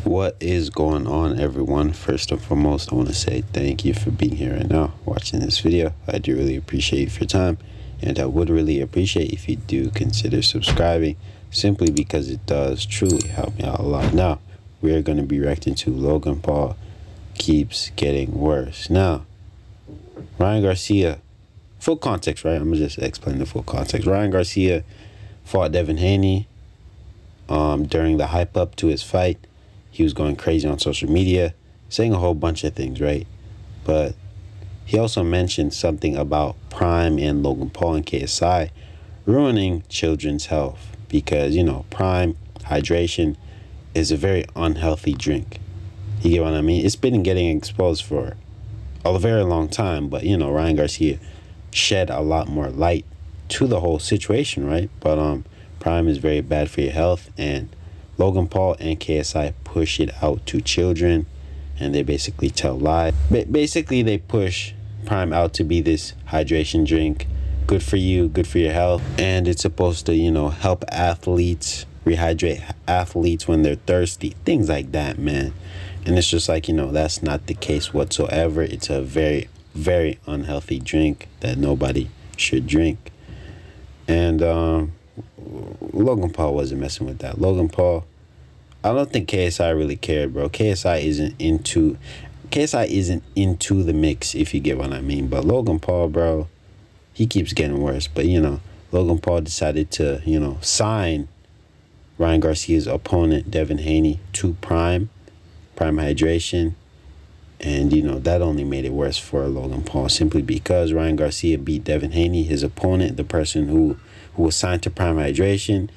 What is going on, everyone? First and foremost, I want to say thank you for being here right now watching this video. I do really appreciate your time, and I would really appreciate if you do consider subscribing, simply because it does truly help me out a lot. Now, we are going to be reacting to Logan Paul keeps getting worse. Now, Ryan Garcia, full context, right? I'm going to just explain the full context. Ryan Garcia fought Devin Haney during the hype up to his fight. He was going crazy on social media, saying a whole bunch of things, right? But he also mentioned something about Prime and Logan Paul and KSI ruining children's health because, Prime hydration is a very unhealthy drink. You get what I mean? It's been getting exposed for a very long time, but, Ryan Garcia shed a lot more light to the whole situation, right? But Prime is very bad for your health, and Logan Paul and KSI push it out to children, and they basically tell lies. Basically, they push Prime out to be this hydration drink, good for you, good for your health, and it's supposed to, help athletes, rehydrate athletes when they're thirsty, things like that, man. And it's just like, that's not the case whatsoever. It's a very, very unhealthy drink that nobody should drink. And Logan Paul wasn't messing with that. Logan Paul, I don't think KSI really cared, bro. KSI isn't into the mix, if you get what I mean. But Logan Paul, bro, he keeps getting worse. But, Logan Paul decided to, sign Ryan Garcia's opponent, Devin Haney, to Prime Hydration. And, that only made it worse for Logan Paul, simply because Ryan Garcia beat Devin Haney, his opponent, the person who was signed to Prime Hydration.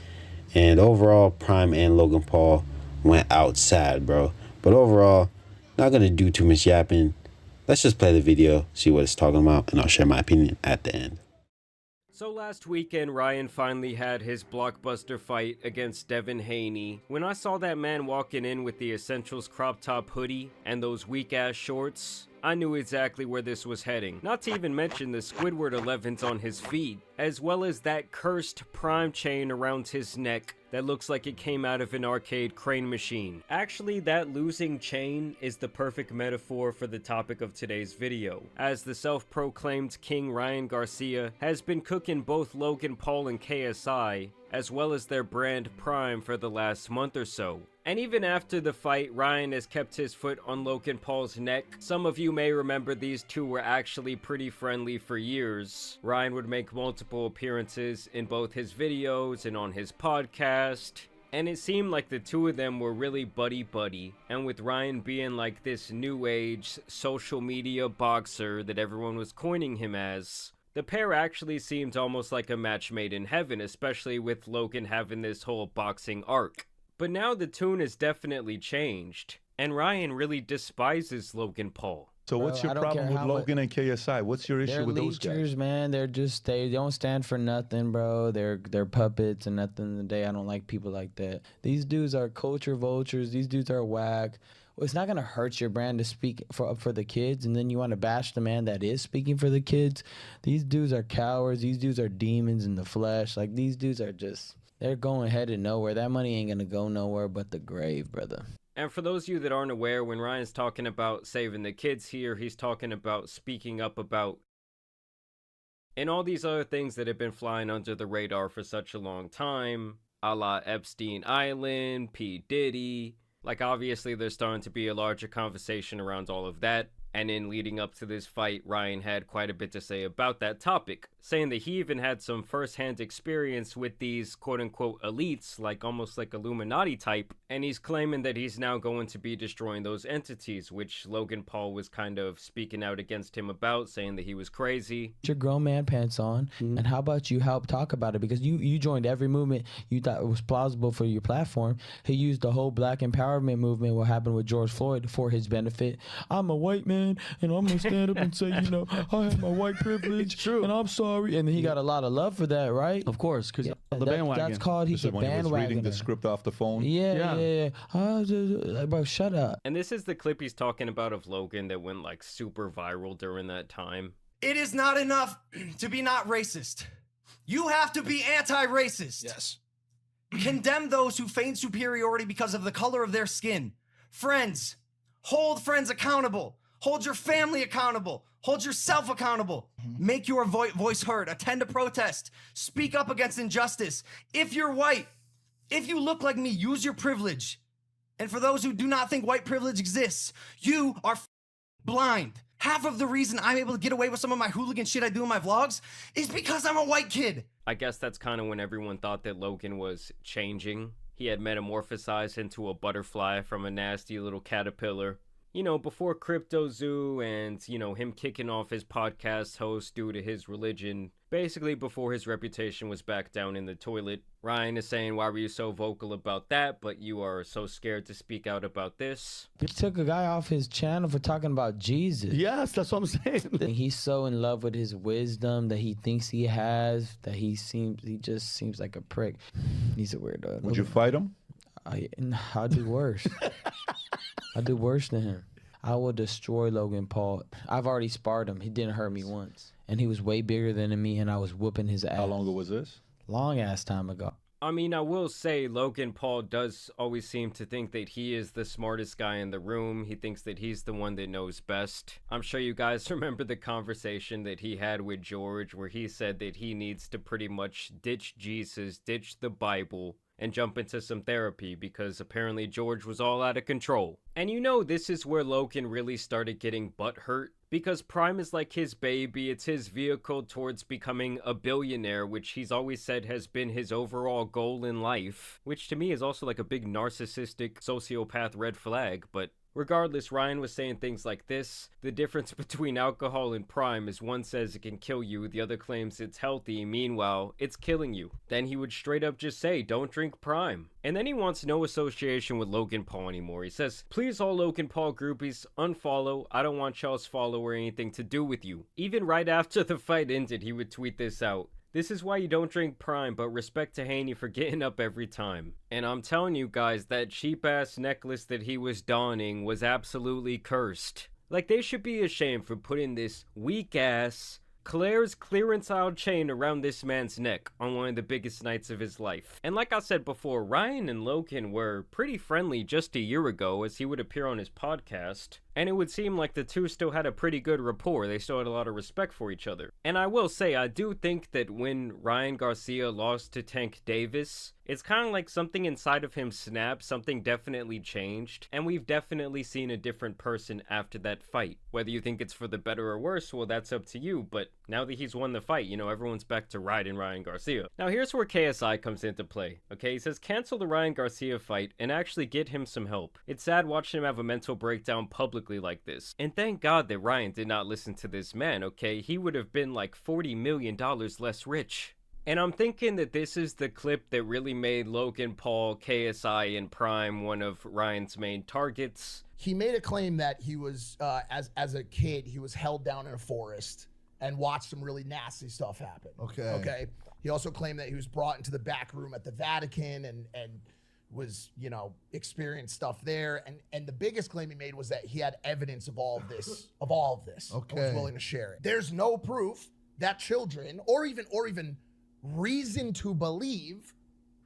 And overall, Prime and Logan Paul went outside, bro. But overall, not going to do too much yapping. Let's just play the video, see what it's talking about, and I'll share my opinion at the end. So last weekend, Ryan finally had his blockbuster fight against Devin Haney. When I saw that man walking in with the Essentials crop top hoodie and those weak-ass shorts, I knew exactly where this was heading. Not to even mention the Squidward 11s on his feet, as well as that cursed Prime chain around his neck that looks like it came out of an arcade crane machine. Actually, that losing chain is the perfect metaphor for the topic of today's video, as the self-proclaimed King Ryan Garcia has been cooking both Logan Paul and KSI, as well as their brand Prime, for the last month or so. And even after the fight, Ryan has kept his foot on Logan Paul's neck. Some of you may remember these two were actually pretty friendly for years. Ryan would make multiple appearances in both his videos and on his podcast, and it seemed like the two of them were really buddy-buddy. And with Ryan being like this new age social media boxer that everyone was coining him as, the pair actually seemed almost like a match made in heaven, especially with Logan having this whole boxing arc. But now the tune has definitely changed, and Ryan really despises Logan Paul. So what's your problem with Logan and KSI? What's your issue with those guys? Man, they don't stand for nothing, bro. They're puppets, and at the end of the day, I don't like people like that. These dudes are culture vultures. These dudes are whack. Well, it's not gonna hurt your brand to speak for the kids, and then you want to bash the man that is speaking for the kids. These dudes are cowards. These dudes are demons in the flesh. Like, these dudes are just, they're going headed nowhere. That money ain't gonna go nowhere but the grave, brother. And for those of you that aren't aware, when Ryan's talking about saving the kids here, he's talking about speaking up about and all these other things that have been flying under the radar for such a long time, a la Epstein Island, P. Diddy. Like, obviously there's starting to be a larger conversation around all of that. And in leading up to this fight, Ryan had quite a bit to say about that topic, saying that he even had some first-hand experience with these quote-unquote elites, like almost like Illuminati type, and he's claiming that he's now going to be destroying those entities, which Logan Paul was kind of speaking out against him about, saying that he was crazy. Put your grown man pants on, and how about you help talk about it? Because you joined every movement you thought it was plausible for your platform. He used the whole black empowerment movement, what happened with George Floyd, for his benefit. I'm a white man, and I'm gonna stand up and say, I have my white privilege, and I'm sorry. And he got a lot of love for that, right? Of course, because the bandwagon. That's called he when he was reading the script off the phone. Yeah. Bro, shut up. And this is the clip he's talking about of Logan that went like super viral during that time. It is not enough to be not racist. You have to be anti-racist. Yes. Condemn those who feign superiority because of the color of their skin. Friends, hold friends accountable. Hold your family accountable. Hold yourself accountable. Make your voice heard. Attend a protest. Speak up against injustice. If you're white, if you look like me, use your privilege. And for those who do not think white privilege exists, you are blind. Half of the reason I'm able to get away with some of my hooligan shit I do in my vlogs is because I'm a white kid. I guess that's kind of when everyone thought that Logan was changing. He had metamorphosized into a butterfly from a nasty little caterpillar. You know, before Crypto Zoo and, you know, him kicking off his podcast host due to his religion, basically before his reputation was back down in the toilet. Ryan is saying, why were you so vocal about that, but you are so scared to speak out about this? They took a guy off his channel for talking about Jesus. Yes, that's what I'm saying. He's so in love with his wisdom that he thinks he has, that he just seems like a prick. He's a weirdo. Would you fight him? I'll do worse. I'll do worse than him. I will destroy Logan Paul. I've already sparred him. He didn't hurt me once. And he was way bigger than me, and I was whooping his ass. How long ago was this? Long ass time ago. I mean, I will say Logan Paul does always seem to think that he is the smartest guy in the room. He thinks that he's the one that knows best. I'm sure you guys remember the conversation that he had with George where he said that he needs to pretty much ditch Jesus, ditch the Bible, and jump into some therapy because apparently George was all out of control. And you know, this is where Logan really started getting butthurt because Prime is like his baby. It's his vehicle towards becoming a billionaire, which he's always said has been his overall goal in life, which to me is also like a big narcissistic sociopath red flag. But regardless, Ryan was saying things like this: the difference between alcohol and Prime is one says it can kill you, the other claims it's healthy, meanwhile, it's killing you. Then he would straight up just say, don't drink Prime. And then he wants no association with Logan Paul anymore. He says, please all Logan Paul groupies, unfollow. I don't want y'all's follow or anything to do with you. Even right after the fight ended, he would tweet this out. This is why you don't drink Prime, but respect to Haney for getting up every time. And I'm telling you guys, that cheap-ass necklace that he was donning was absolutely cursed. Like, they should be ashamed for putting this weak-ass Claire's clearance aisle chain around this man's neck on one of the biggest nights of his life. And like I said before, Ryan and Logan were pretty friendly just a year ago as he would appear on his podcast. And it would seem like the two still had a pretty good rapport. They still had a lot of respect for each other. And I will say, I do think that when Ryan Garcia lost to Tank Davis, it's kind of like something inside of him snapped, something definitely changed, and we've definitely seen a different person after that fight. Whether you think it's for the better or worse, well, that's up to you, but now that he's won the fight, you know, everyone's back to riding Ryan Garcia. Now here's where KSI comes into play, okay? He says cancel the Ryan Garcia fight and actually get him some help. It's sad watching him have a mental breakdown publicly like this. And thank God that Ryan did not listen to this man, okay? He would have been like $40 million less rich. And I'm thinking that this is the clip that really made Logan Paul, KSI, and Prime one of Ryan's main targets. He made a claim that he was, as a kid, he was held down in a forest and watched some really nasty stuff happen. Okay. He also claimed that he was brought into the back room at the Vatican and was, you know, experienced stuff there. And the biggest claim he made was that he had evidence of all of this, Okay. and was willing to share it. There's no proof that children, or even reason to believe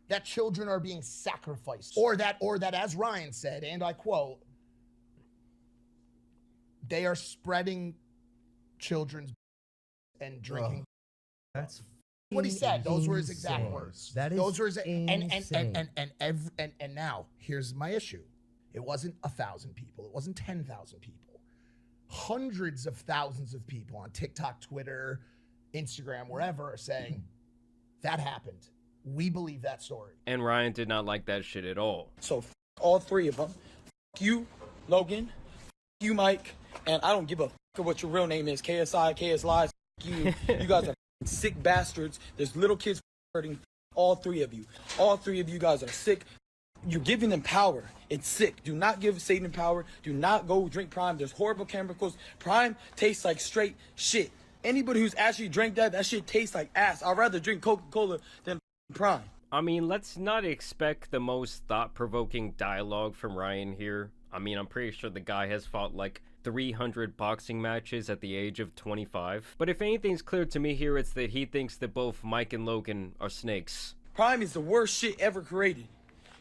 that children are being sacrificed, or that as Ryan said, and I quote, they are spreading children's and drinking. That's what he said. Those were his exact words. That is those were his, insane. and now here's my issue. It wasn't 1,000 people. It wasn't 10,000 people. Hundreds of thousands of people on TikTok, Twitter, Instagram, wherever are saying that happened. We believe that story. And Ryan did not like that shit at all. So all three of them. You, Logan. You, Mike. And I don't give a what your real name is. KSI, KS Lies. You. You guys are sick bastards. There's little kids hurting. All three of you. All three of you guys are sick. You're giving them power. It's sick. Do not give Satan power. Do not go drink Prime. There's horrible chemicals. Prime tastes like straight shit. Anybody who's actually drank that shit tastes like ass. I'd rather drink Coca-Cola than Prime. I mean, let's not expect the most thought-provoking dialogue from Ryan here. I mean, I'm pretty sure the guy has fought like 300 boxing matches at the age of 25. But if anything's clear to me here, it's that he thinks that both Mike and Logan are snakes. Prime is the worst shit ever created.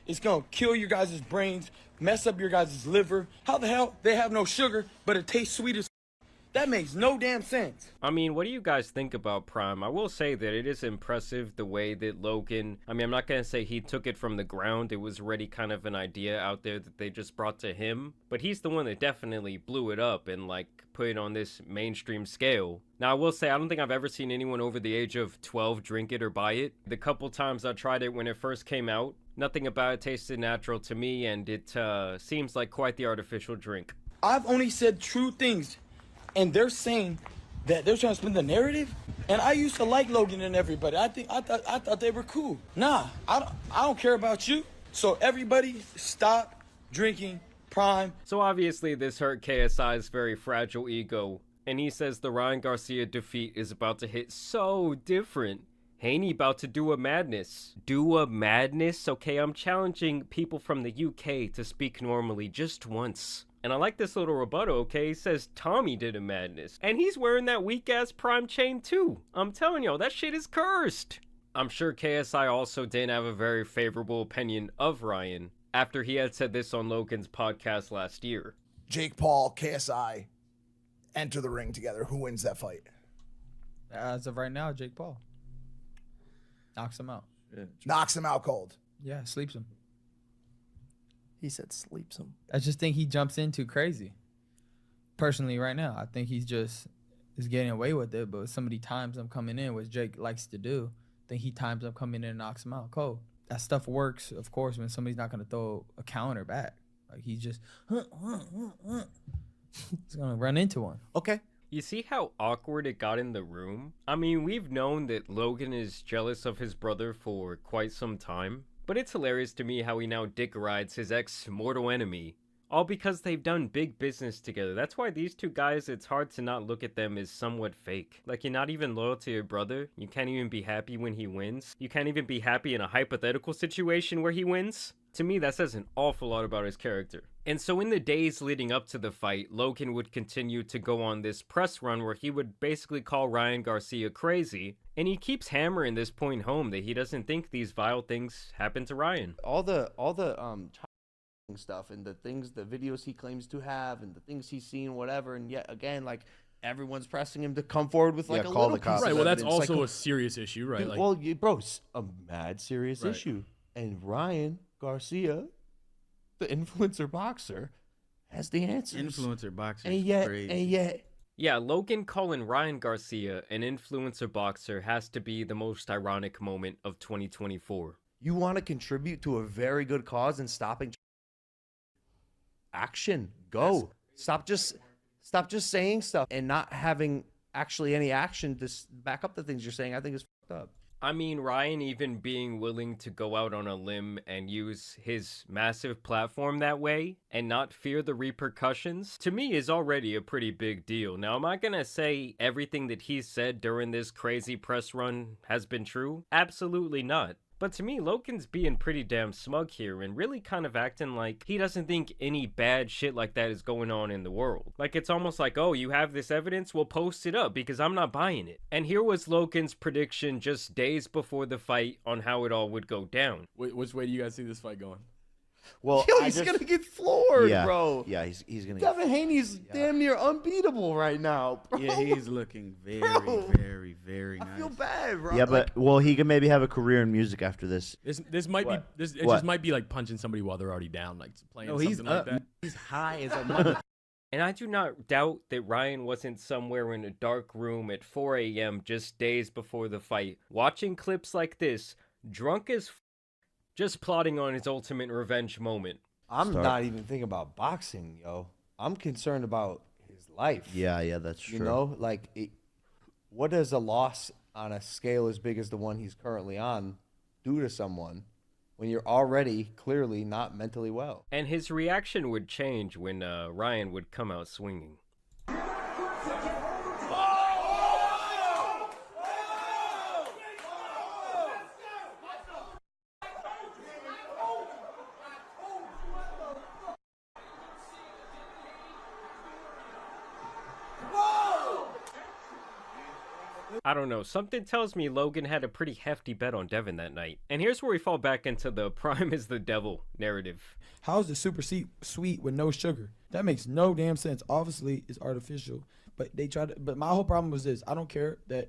It's gonna kill your guys' brains, mess up your guys' liver. How the hell they have no sugar, but it tastes sweet as? That makes no damn sense. I mean, what do you guys think about Prime? I will say that it is impressive the way that Logan, I mean, I'm not going to say he took it from the ground. It was already kind of an idea out there that they just brought to him. But he's the one that definitely blew it up and, like, put it on this mainstream scale. Now, I will say, I don't think I've ever seen anyone over the age of 12 drink it or buy it. The couple times I tried it when it first came out, nothing about it tasted natural to me, and it seems like quite the artificial drink. I've only said true things. And they're saying that they're trying to spin the narrative. And I used to like Logan and everybody. I thought they were cool. Nah, I don't care about you. So everybody stop drinking Prime. So obviously this hurt KSI's very fragile ego, and he says the Ryan Garcia defeat is about to hit so different. Haney about to do a madness. Do a madness? Okay, I'm challenging people from the UK to speak normally just once. And I like this little rebuttal, okay? He says Tommy did a madness. And he's wearing that weak-ass Prime chain too. I'm telling y'all, that shit is cursed. I'm sure KSI also didn't have a very favorable opinion of Ryan after he had said this on Logan's podcast last year. Jake Paul, KSI, enter the ring together. Who wins that fight? As of right now, Jake Paul knocks him out. Knocks him out cold. Yeah, sleeps him. He said sleeps him. I just think he jumps in too crazy. Personally, right now, I think he's just is getting away with it. But some of the times I'm coming in, which Jake likes to do, I think he times I'm coming in and knocks him out cold. That stuff works, of course, when somebody's not going to throw a counter back. Like he's just, he's going to run into one. Okay. You see how awkward it got in the room? I mean, we've known that Logan is jealous of his brother for quite some time. But it's hilarious to me how he now dick rides his ex-mortal enemy. All because they've done big business together. That's why these two guys, it's hard to not look at them as somewhat fake. Like, you're not even loyal to your brother. You can't even be happy when he wins. You can't even be happy in a hypothetical situation where he wins. To me, that says an awful lot about his character. And so in the days leading up to the fight, Logan would continue to go on this press run where he would basically call Ryan Garcia crazy. And he keeps hammering this point home that he doesn't think these vile things happen to Ryan. All the stuff and the videos he claims to have and the things he's seen, whatever, and yet again, like, everyone's pressing him to come forward with like a call little the cops. piece of Right, well, that's evidence. also Like, a serious issue, right? dude, Like, well, bro, it's a mad serious Right. issue. And Ryan Garcia, the influencer boxer, has the answers. Influencer boxer. And yet, Yeah, Logan calling Ryan Garcia an influencer boxer has to be the most ironic moment of 2024. you want to contribute to a very good cause and stopping action. Go. Stop just saying stuff and not having actually any action to back up the things you're saying. I think is fucked up. I mean, Ryan even being willing to go out on a limb and use his massive platform that way and not fear the repercussions, to me is already a pretty big deal. Now, am I gonna say everything that he said during this crazy press run has been true? Absolutely not. But to me, Logan's being pretty damn smug here and really kind of acting like he doesn't think any bad shit like that is going on in the world. Like, it's almost like, oh, you have this evidence? Well, post it up because I'm not buying it. And here was Logan's prediction just days before the fight on how it all would go down. which way do you guys see this fight going? Well, Yo, he's gonna get floored, yeah, bro. Yeah, he's gonna. Devin Haney's damn near unbeatable right now, bro. Yeah, he's looking very, Bro. very nice. I feel bad, bro. Yeah, but well, he can maybe have a career in music after this. This might What? be it What? just might be like punching somebody while they're already down, like playing No, he's something like up. that. He's high as a mother. And I do not doubt that Ryan wasn't somewhere in a dark room at 4 a.m. just days before the fight, watching clips like this, drunk as just plotting on his ultimate revenge moment. I'm not even thinking about boxing, yo. I'm concerned about his life. Yeah, that's true. You know, like, what does a loss on a scale as big as the one he's currently on do to someone when you're already clearly not mentally well? And his reaction would change when Ryan would come out swinging. I don't know, something tells me Logan had a pretty hefty bet on Devin that night. And here's where we fall back into the Prime is the devil narrative. How's the super sweet with no sugar? That makes no damn sense. Obviously, it's artificial. But they try to. But my whole problem was this: I don't care that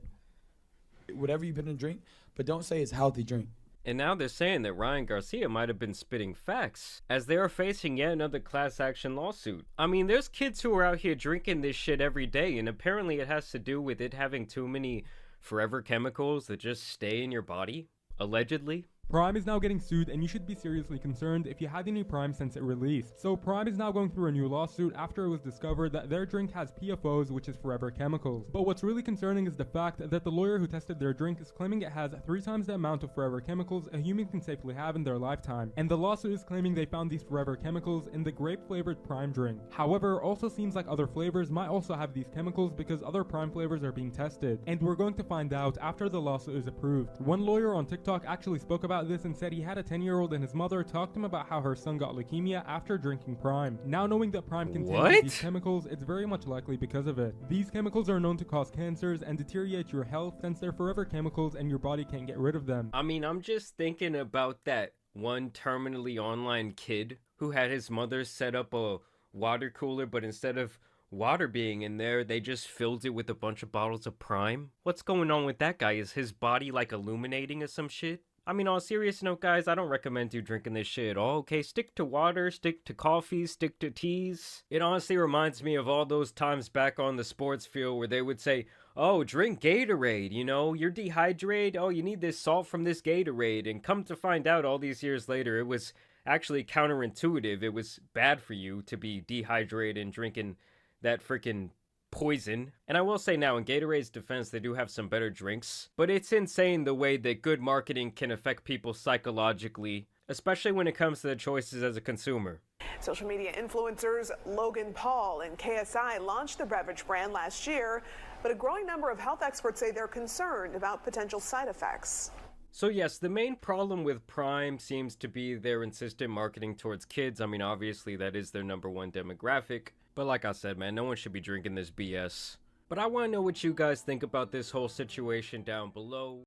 whatever you put in a drink, but don't say it's healthy drink. And now they're saying that Ryan Garcia might have been spitting facts, as they are facing yet another class action lawsuit. I mean, there's kids who are out here drinking this shit every day, and apparently it has to do with it having too many forever chemicals that just stay in your body, allegedly. Prime is now getting sued, and you should be seriously concerned if you had any Prime since it released. So Prime is now going through a new lawsuit after it was discovered that their drink has PFOs, which is forever chemicals. But what's really concerning is the fact that the lawyer who tested their drink is claiming it has 3 times the amount of forever chemicals a human can safely have in their lifetime. And the lawsuit is claiming they found these forever chemicals in the grape-flavored Prime drink. However, also seems like other flavors might also have these chemicals because other Prime flavors are being tested. And we're going to find out after the lawsuit is approved. One lawyer on TikTok actually spoke about this and said he had a 10-year-old and his mother talked to him about how her son got leukemia after drinking Prime. Now knowing that Prime contains these chemicals, it's very much likely because of it. These chemicals are known to cause cancers and deteriorate your health since they're forever chemicals and your body can't get rid of them. I mean, I'm just thinking about that one terminally online kid who had his mother set up a water cooler, but instead of water being in there, they just filled it with a bunch of bottles of Prime. What's going on with that guy? Is his body like illuminating or some shit? I mean, on a serious note, guys, I don't recommend you drinking this shit at all, okay? Stick to water, stick to coffee, stick to teas. It honestly reminds me of all those times back on the sports field where they would say, oh, drink Gatorade, you know? You're dehydrated, oh, you need this salt from this Gatorade. And come to find out all these years later, it was actually counterintuitive. It was bad for you to be dehydrated and drinking that freaking poison. And I will say now, in Gatorade's defense, they do have some better drinks, but it's insane the way that good marketing can affect people psychologically, especially when it comes to the choices as a consumer. Social media influencers Logan Paul and KSI launched the beverage brand last year, but a growing number of health experts say they're concerned about potential side effects. So yes, the main problem with Prime seems to be their insistent marketing towards kids. I mean, obviously that is their #1 demographic. But like I said, man, no one should be drinking this BS. But I want to know what you guys think about this whole situation down below.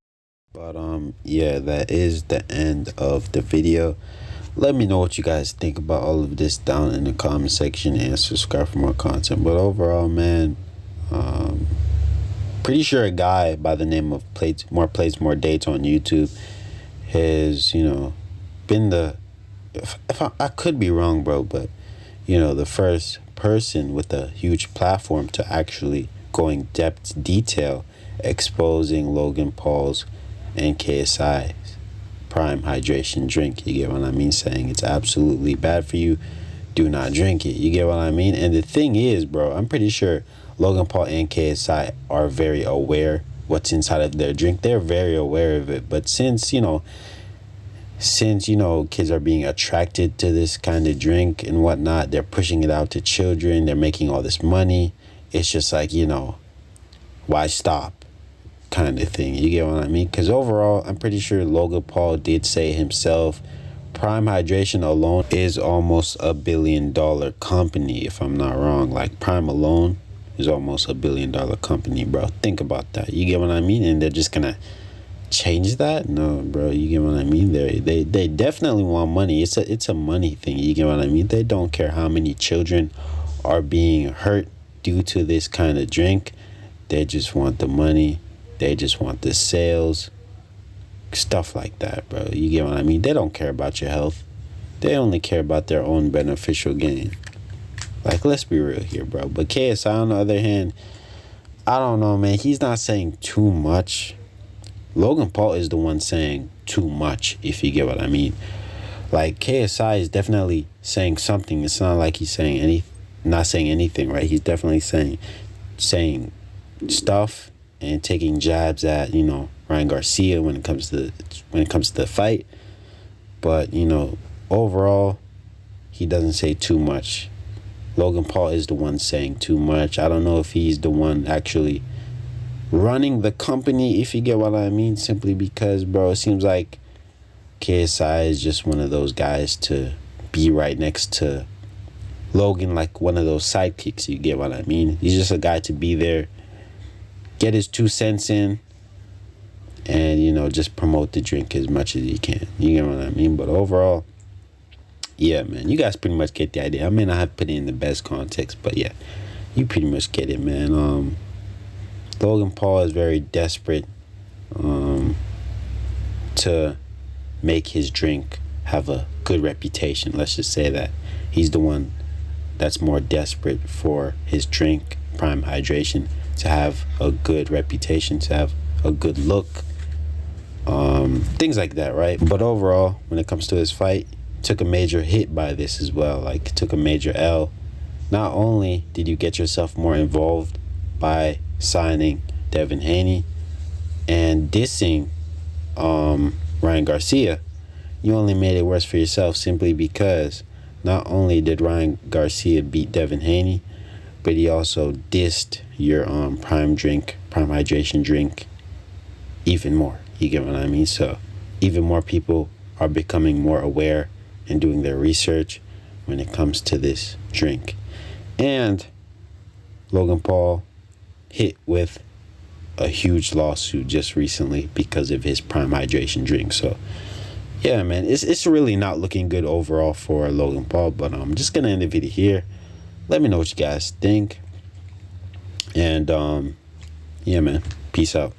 But yeah, that is the end of the video. Let me know what you guys think about all of this down in the comment section and subscribe for more content. But overall, man, pretty sure a guy by the name of Plates More Dates on YouTube has, you know, been the, if I could be wrong, bro, but you know, the first person with a huge platform to actually go in depth detail exposing Logan Paul's and KSI's Prime hydration drink. You get what I mean? Saying it's absolutely bad for you, do not drink it. You get what I mean? And the thing is, bro, I'm pretty sure Logan Paul and KSI are very aware what's inside of their drink. They're very aware of it. But since you know, kids are being attracted to this kind of drink and whatnot, they're pushing it out to children, they're making all this money. It's just like, you know, why stop kind of thing. You get what I mean? Because overall, I'm pretty sure Logan Paul did say himself, Prime Hydration alone is almost $1 billion company, if I'm not wrong. Like, Prime alone is almost $1 billion company, bro. Think about that. You get what I mean? And they're just gonna change that? No, bro. You get what I mean? They definitely want money. It's a money thing. You get what I mean? They don't care how many children are being hurt due to this kind of drink. They just want the money. They just want the sales. Stuff like that, bro. You get what I mean? They don't care about your health. They only care about their own beneficial gain. Like, let's be real here, bro. But KSI, on the other hand, I don't know, man. He's not saying too much. Logan Paul is the one saying too much, if you get what I mean. Like, KSI is definitely saying something. It's not like he's saying not saying anything, right? He's definitely saying stuff and taking jabs at, you know, Ryan Garcia when it comes to the fight. But, you know, overall, he doesn't say too much. Logan Paul is the one saying too much. I don't know if he's the one actually running the company, if you get what I mean, simply because, bro, it seems like KSI is just one of those guys to be right next to Logan, like one of those sidekicks, you get what I mean? He's just a guy to be there get his 2 cents in, and you know, just promote the drink as much as he can. You get what I mean? But overall, yeah, man, you guys pretty much get the idea. I may not have put it in the best context, but yeah, you pretty much get it, man. Logan Paul is very desperate to make his drink have a good reputation. Let's just say that he's the one that's more desperate for his drink, Prime Hydration, to have a good reputation, to have a good look, things like that, right? But overall, when it comes to his fight, took a major hit by this as well. Like, took a major L. Not only did you get yourself more involved by signing Devin Haney and dissing Ryan Garcia, you only made it worse for yourself, simply because not only did Ryan Garcia beat Devin Haney, but he also dissed your Prime Hydration drink even more. You get what I mean? So even more people are becoming more aware and doing their research when it comes to this drink. And Logan Paul hit with a huge lawsuit just recently because of his Prime Hydration drink. So yeah, man, it's really not looking good overall for Logan Paul. But I'm just gonna end the video here. Let me know what you guys think. And yeah, man, peace out.